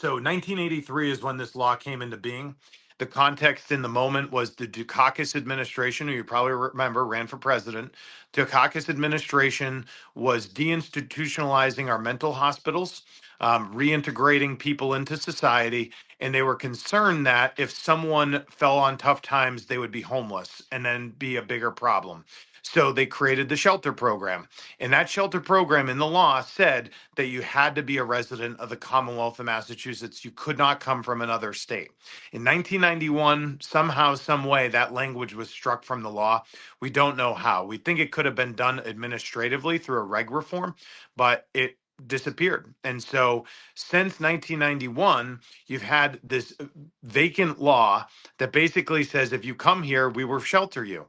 So 1983 is when this law came into being. The context in the moment was the Dukakis administration, who you probably remember ran for president. Dukakis administration was deinstitutionalizing our mental hospitals, reintegrating people into society, and they were concerned that if someone fell on tough times, they would be homeless and then be a bigger problem. So they created the shelter program. And that shelter program in the law said that you had to be a resident of the Commonwealth of Massachusetts. You could not come from another state. In 1991, somehow, some way, that language was struck from the law. We don't know how. We think it could have been done administratively through a reg reform, but it disappeared. And so since 1991, you've had this vacant law that basically says if you come here, we will shelter you.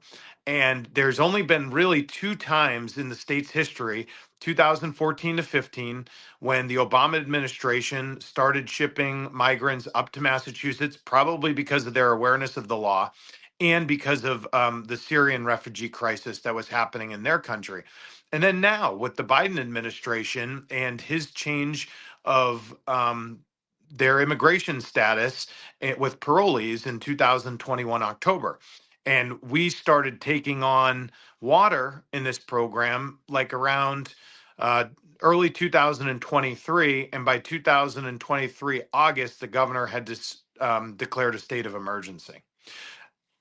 And there's only been really two times in the state's history, 2014 to 15, when the Obama administration started shipping migrants up to Massachusetts, probably because of their awareness of the law and because of the Syrian refugee crisis that was happening in their country. And then now with the Biden administration and his change of their immigration status with parolees in 2021 October. And we started taking on water in this program like around early 2023. And by 2023 August, the governor had declared a state of emergency.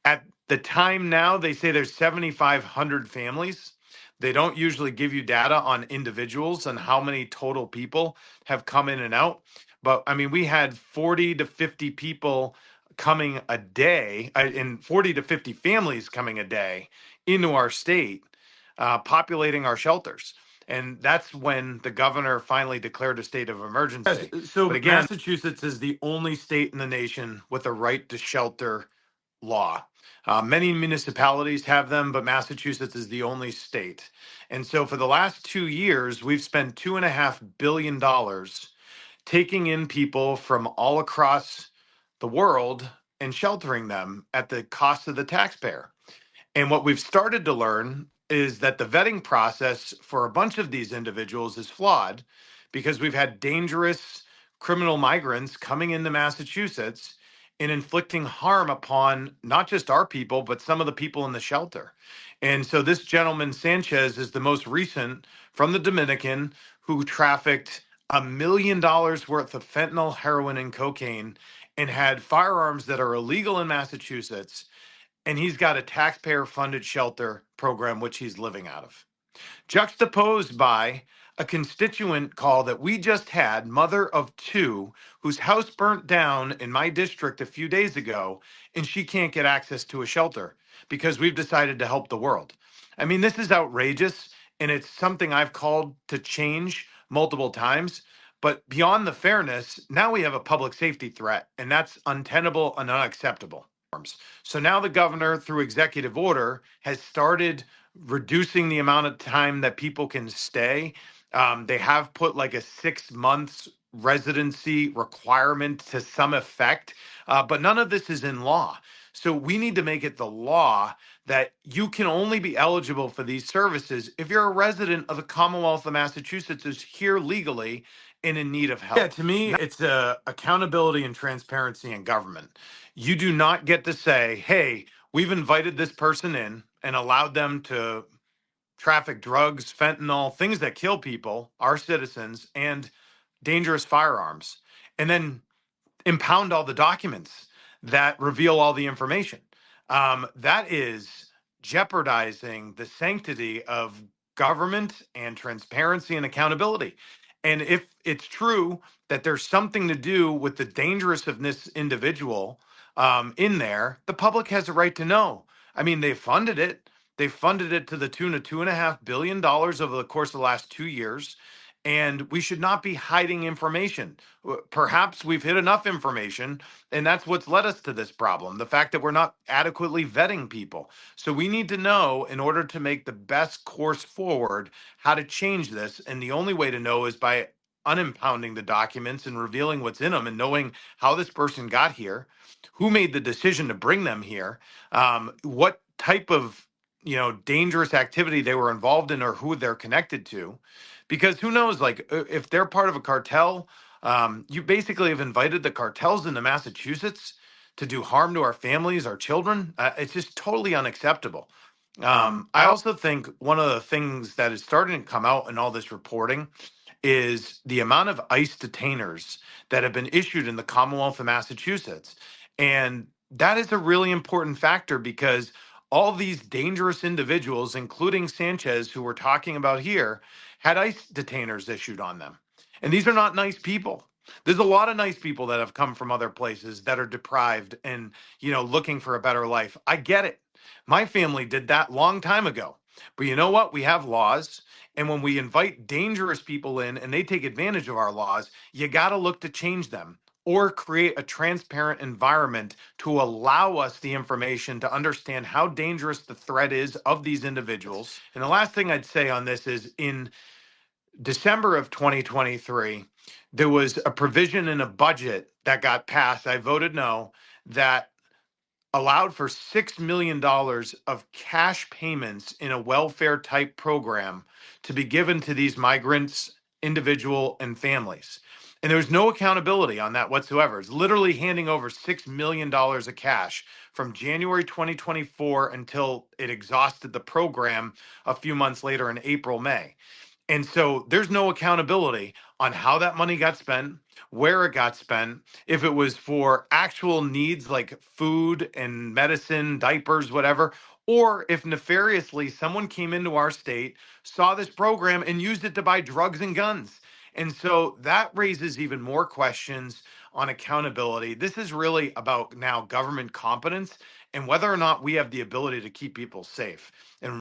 At the time now, they say there's 7,500 families. They don't usually give you data on individuals and how many total people have come in and out. But I mean, we had 40 to 50 people coming a day, and 40 to 50 families coming a day into our state, populating our shelters. And that's when the governor finally declared a state of emergency. So but again, Massachusetts is the only state in the nation with a right to shelter law. Many municipalities have them, but Massachusetts is the only state. And so for the last 2 years, we've spent $2.5 billion taking in people from all across the world and sheltering them at the cost of the taxpayer. And what we've started to learn is that the vetting process for a bunch of these individuals is flawed because we've had dangerous criminal migrants coming into Massachusetts and inflicting harm upon not just our people, but some of the people in the shelter. And so this gentleman, Sanchez, is the most recent from the Dominican who trafficked $1 million worth of fentanyl, heroin, and cocaine and had firearms that are illegal in Massachusetts. And he's got a taxpayer funded shelter program, which he's living out of. Juxtaposed by a constituent call that we just had, mother of two, whose house burnt down in my district a few days ago, and she can't get access to a shelter because we've decided to help the world. I mean, this is outrageous, and it's something I've called to change multiple times. But beyond the fairness, now we have a public safety threat, and that's untenable and unacceptable. So now the governor, through executive order, has started reducing the amount of time that people can stay. They have put like a 6 months residency requirement to some effect, but none of this is in law. So we need to make it the law that you can only be eligible for these services if you're a resident of the Commonwealth of Massachusetts who's here legally and in need of help. Yeah, to me, it's accountability and transparency in government. You do not get to say, hey, we've invited this person in and allowed them to traffic drugs, fentanyl, things that kill people, our citizens, and dangerous firearms, and then impound all the documents that reveal all the information. That is jeopardizing the sanctity of government and transparency and accountability. And if it's true that there's something to do with the dangerousness of this individual in there, the public has a right to know. I mean, they funded it. They funded it to the tune of $2.5 billion over the course of the last 2 years. And we should not be hiding information. Perhaps we've hid enough information, and that's what's led us to this problem, the fact that we're not adequately vetting people. So we need to know, in order to make the best course forward, how to change this. And the only way to know is by unimpounding the documents and revealing what's in them and knowing how this person got here, who made the decision to bring them here, what type of dangerous activity they were involved in or who they're connected to. Because who knows, like if they're part of a cartel, You basically have invited the cartels into Massachusetts to do harm to our families, our children. It's just totally unacceptable. I also think one of the things that is starting to come out in all this reporting is the amount of ICE detainers that have been issued in the Commonwealth of Massachusetts. And that is a really important factor because all these dangerous individuals, including Sanchez, who we're talking about here, had ICE detainers issued on them. And these are not nice people. There's a lot of nice people that have come from other places that are deprived and, looking for a better life. I get it. My family did that long time ago. But you know what? We have laws. And when we invite dangerous people in and they take advantage of our laws, you got to look to change them or create a transparent environment to allow us the information to understand how dangerous the threat is of these individuals. And the last thing I'd say on this is in December of 2023, there was a provision in a budget that got passed. I voted no, that allowed for $6 million of cash payments in a welfare type program to be given to these migrants, individual and families. And there was no accountability on that whatsoever. It's literally handing over $6 million of cash from January 2024 until it exhausted the program a few months later in April, May. And so there's no accountability on how that money got spent, where it got spent, if it was for actual needs like food and medicine, diapers, whatever, or if nefariously someone came into our state, saw this program, and used it to buy drugs and guns. And so that raises even more questions on accountability. This is really about now government competence and whether or not we have the ability to keep people safe. And